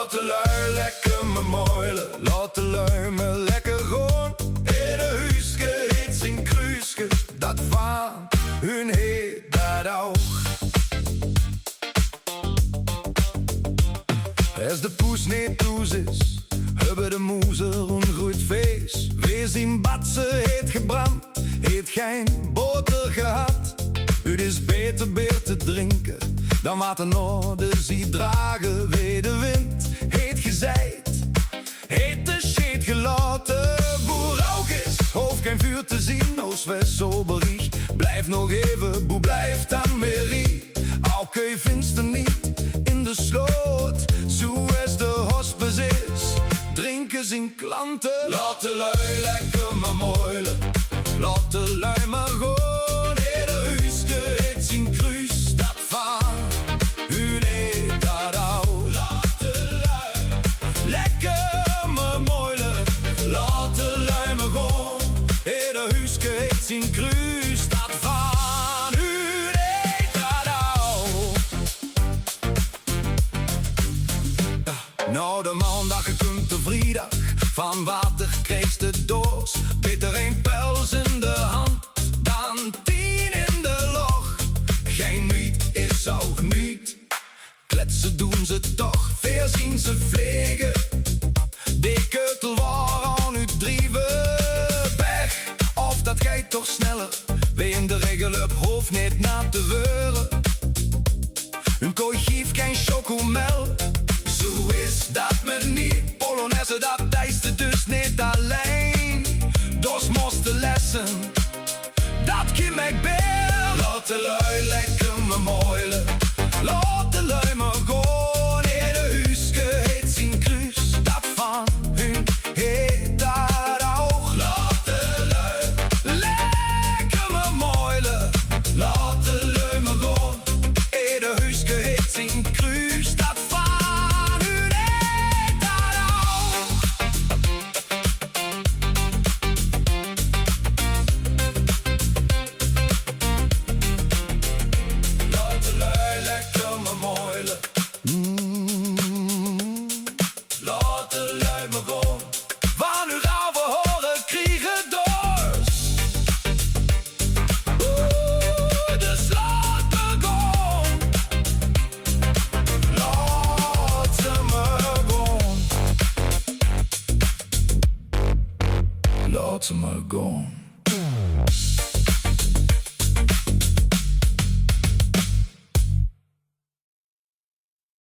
Laat de lui lekker me moilen, laat de lui me lekker gewoon. In een huisje heet zijn kruisje, dat van hun heet dat ook. Als de poes niet toes is, hebben de moezer een groeit feest. Wees in batsen heet gebrand, heet geen boter gehad. Het is beter beer te drinken dan wat de noorden ziet dragen. Wee de wind, heet gezeid, heet de scheet gelaten. Boer ook is, hoeft geen vuur te zien. Oost-West zo bericht, blijf nog even, boe blijft aan Merie. Auke vindt er niet in de sloot, zo is de hospes is. Drinken zijn klanten, laat de lui lekker maar moilen, laat de lui maar gewoon. In de huisje heet zijn kruis, dat van hun heet dat ook. Laat de lui lekker maar moilen, laat de lui maar gewoon. In de huisje heet zijn kruis, dat van hun heet dat ook. Nou de maandag, je kunt de vrijdag, van water kreeg de doos. Beter een pels in de hand dan 10 in de log. Geen niet is ook niet, kletsen doen ze toch, veel zien ze vliegen. Die keutel waar aan u drieven weg, of dat gaat toch sneller, wie in de regel op hoofd niet na te weuren. Een kooi geeft geen chocomel, zo is dat met niet. Polonaise, dat dijste dus niet alleen. Dus moest de lessen, dat kan mij bel. Laat de lui lekker me moilen, laat de lui me gewoon. In de huisje heet zijn kruis, dat van hun heet dat ook. Laat de lui lekker me moilen, laat de lui me gewoon. In de huisje heet zijn kruis, dat van hun heet dat ook. Laat de lui lekker me moilen, laat de lui me gewoon. Van uw oude horen kriegen dorst. Dus laat me gewoon, laat ze me gewoon, laat ze me gewoon.